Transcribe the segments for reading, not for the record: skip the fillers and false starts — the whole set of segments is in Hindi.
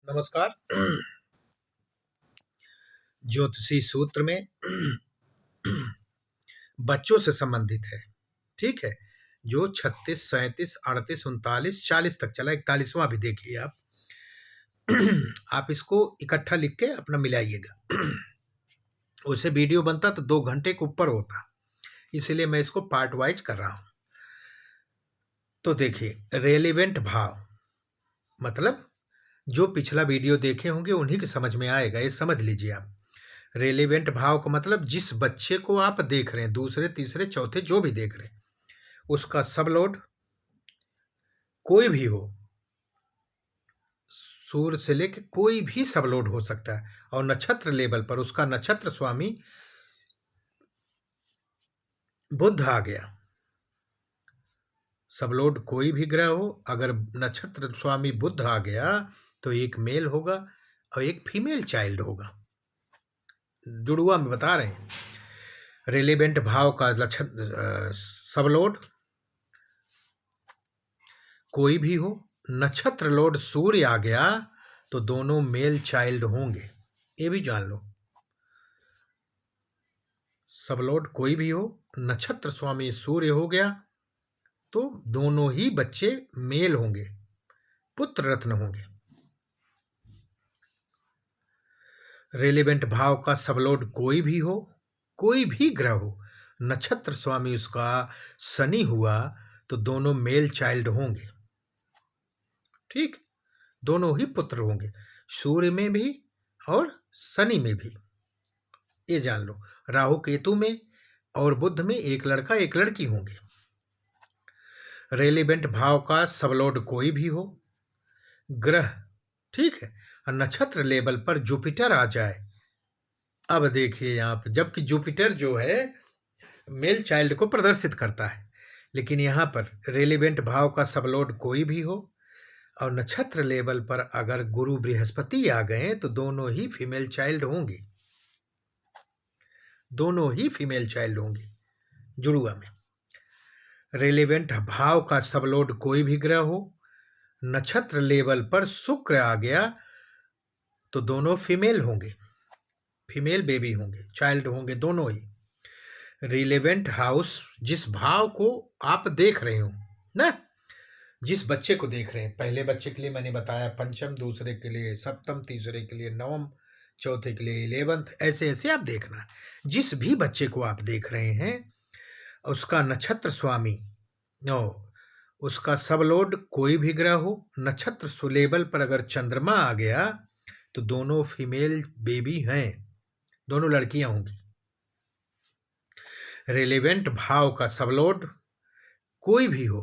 नमस्कार। ज्योतिषी सूत्र में बच्चों से संबंधित है। ठीक है, जो 36, 37, 38, 39, 40 तक चला, 41वां भी देखिए आप। आप इसको इकट्ठा लिख के अपना मिलाइएगा। उसे वीडियो बनता तो 2 घंटे के ऊपर होता, इसीलिए मैं इसको पार्ट वाइज कर रहा हूं। तो देखिए, रेलिवेंट भाव मतलब जो पिछला वीडियो देखे होंगे उन्हीं के समझ में आएगा, ये समझ लीजिए आप। रेलिवेंट भाव का मतलब जिस बच्चे को आप देख रहे हैं, दूसरे तीसरे चौथे जो भी देख रहे हैं, उसका सबलोड कोई भी हो, सूर्य से लेकर कोई भी सबलोड हो सकता है, और नक्षत्र लेवल पर उसका नक्षत्र स्वामी बुध आ गया। सबलोड कोई भी ग्रह हो, अगर नक्षत्र स्वामी बुध आ गया तो एक मेल होगा और एक फीमेल चाइल्ड होगा। जुड़वा में बता रहे हैं। रेलिवेंट भाव का लक्षण सबलोड कोई भी हो, नक्षत्र लोड सूर्य आ गया तो दोनों मेल चाइल्ड होंगे, ये भी जान लो। सबलोड कोई भी हो, नक्षत्र स्वामी सूर्य हो गया तो दोनों ही बच्चे मेल होंगे, पुत्र रत्न होंगे। रेलिवेंट भाव का सबलोड कोई भी हो, कोई भी ग्रह हो, नक्षत्र स्वामी उसका शनि हुआ तो दोनों मेल चाइल्ड होंगे। ठीक, दोनों ही पुत्र होंगे, सूर्य में भी और शनि में भी, ये जान लो। राहु केतु में और बुध में एक लड़का एक लड़की होंगे। रेलिवेंट भाव का सबलोड कोई भी हो, ग्रह, ठीक है, और नक्षत्र लेवल पर जुपिटर आ जाए। अब देखिए यहाँ पे, जबकि जुपिटर जो है मेल चाइल्ड को प्रदर्शित करता है, लेकिन यहाँ पर रेलिवेंट भाव का सबलोड कोई भी हो और नक्षत्र लेवल पर अगर गुरु बृहस्पति आ गए तो दोनों ही फीमेल चाइल्ड होंगे, दोनों ही फीमेल चाइल्ड होंगे जुड़ुआ में। रेलिवेंट भाव का सबलोड कोई भी ग्रह हो, नक्षत्र लेवल पर शुक्र आ गया तो दोनों फीमेल होंगे, फीमेल बेबी होंगे, चाइल्ड होंगे दोनों ही। रिलेवेंट हाउस, जिस भाव को आप देख रहे हो ना, जिस बच्चे को देख रहे हैं, पहले बच्चे के लिए मैंने बताया पंचम, दूसरे के लिए सप्तम, तीसरे के लिए नवम, चौथे के लिए 11th, ऐसे ऐसे आप देखना। जिस भी बच्चे को आप देख रहे हैं उसका नक्षत्र स्वामी उसका सबलोड कोई भी ग्रह हो, नक्षत्र लेवल पर अगर चंद्रमा आ गया तो दोनों फीमेल बेबी हैं, दोनों लड़कियां होंगी। रेलिवेंट भाव का सबलोड कोई भी हो,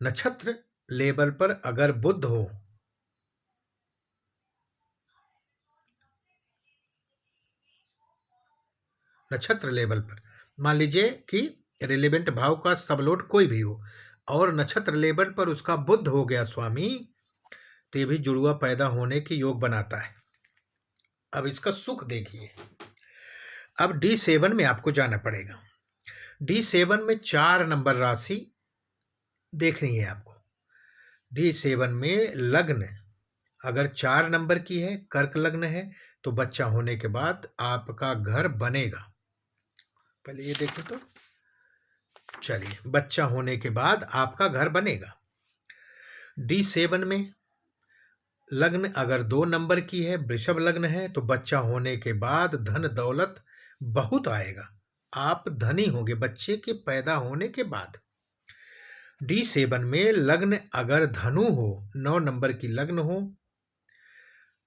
नक्षत्र लेवल पर अगर बुध हो, नक्षत्र लेवल पर मान लीजिए कि रेलिवेंट भाव का सबलोड कोई भी हो और नक्षत्र लेवल पर उसका बुध हो गया स्वामी, तो ये भी जुड़वा पैदा होने के योग बनाता है। अब इसका सुख देखिए। अब D7 में आपको जाना पड़ेगा। D7 में 4 नंबर राशि देखनी है आपको। D7 में लग्न अगर 4 नंबर की है, कर्क लग्न है, तो बच्चा होने के बाद आपका घर बनेगा। पहले ये देखें तो, चलिए, बच्चा होने के बाद आपका घर बनेगा। D7 में लग्न अगर 2 नंबर की है, वृषभ लग्न है, तो बच्चा होने के बाद धन दौलत बहुत आएगा, आप धनी होंगे बच्चे के पैदा होने के बाद। D7 में लग्न अगर धनु हो, 9 नंबर की लग्न हो,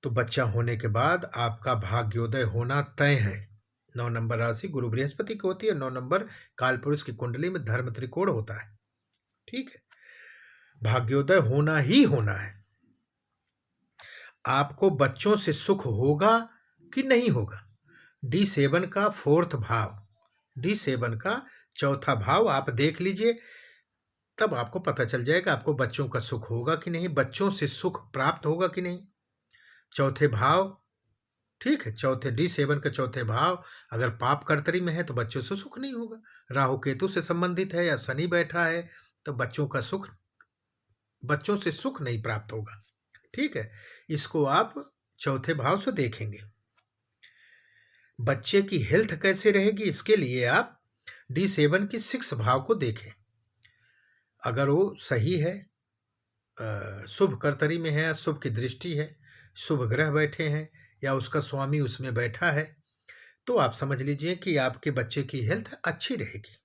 तो बच्चा होने के बाद आपका भाग्योदय होना तय है। 9 नंबर राशि गुरु बृहस्पति की होती है, 9 नंबर कालपुरुष की कुंडली में धर्म त्रिकोण होता है। ठीक है, भाग्योदय होना ही होना है। आपको बच्चों से सुख होगा कि नहीं होगा, D7 का 4th भाव, D7 का 4था भाव आप देख लीजिए, तब आपको पता चल जाएगा आपको बच्चों का सुख होगा कि नहीं, बच्चों से सुख प्राप्त होगा कि नहीं। चौथे भाव, ठीक है, चौथे D7 का चौथे भाव अगर पाप कर्तरी में है तो बच्चों से सुख नहीं होगा। राहु केतु से संबंधित है या शनि बैठा है तो बच्चों से सुख नहीं प्राप्त होगा। ठीक है, इसको आप चौथे भाव से देखेंगे। बच्चे की हेल्थ कैसे रहेगी, इसके लिए आप D7 की 6 भाव को देखें। अगर वो सही है, शुभ कर्तरी में है, शुभ की दृष्टि है, शुभ ग्रह बैठे हैं या उसका स्वामी उसमें बैठा है, तो आप समझ लीजिए कि आपके बच्चे की हेल्थ अच्छी रहेगी।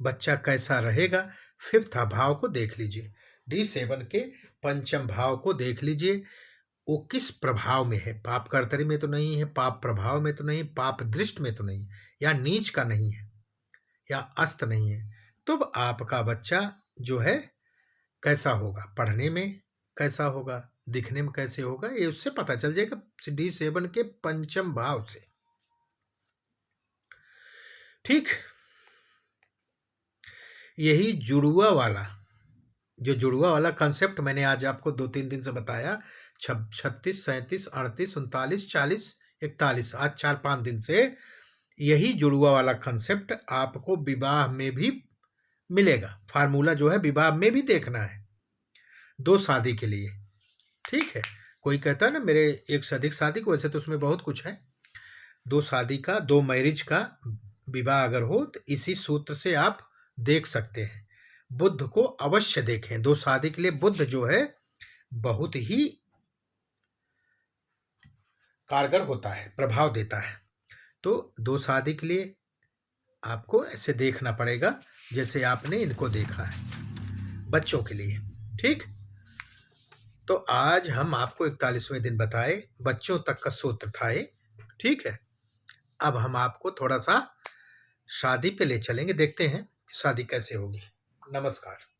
बच्चा कैसा रहेगा, 5th भाव को देख लीजिए। D7 के पंचम भाव को देख लीजिए, वो किस प्रभाव में है। पाप कर्तरी में तो नहीं है, पाप प्रभाव में तो नहीं, पाप दृष्ट में तो नहीं, या नीच का नहीं है, या अस्त नहीं है। तो आपका बच्चा जो है कैसा होगा, पढ़ने में कैसा होगा, दिखने में कैसे होगा, ये उससे पता चल जाएगा D7 के पंचम भाव से। ठीक, यही जुड़ुआ वाला, जो जुड़ुआ वाला कंसेप्ट मैंने आज आपको 2-3 दिन से बताया, 36, 37, 38, 39, 40, 41, आज 4-5 दिन से यही जुड़ुआ वाला कंसेप्ट आपको विवाह में भी मिलेगा। फार्मूला जो है विवाह में भी देखना है, 2 शादी के लिए। ठीक है, कोई कहता है ना मेरे 1 से अधिक शादी को, वैसे तो उसमें बहुत कुछ है। 2 शादी का, 2 मैरिज का विवाह अगर हो तो इसी सूत्र से आप देख सकते हैं। बुध को अवश्य देखें, 2 शादी के लिए बुध जो है बहुत ही कारगर होता है, प्रभाव देता है। तो 2 शादी के लिए आपको ऐसे देखना पड़ेगा जैसे आपने इनको देखा है बच्चों के लिए। ठीक, तो आज हम आपको 41वें दिन बताए, बच्चों तक का सूत्र था ये। ठीक है, अब हम आपको थोड़ा सा शादी पे ले चलेंगे, देखते हैं शादी कैसे होगी। नमस्कार।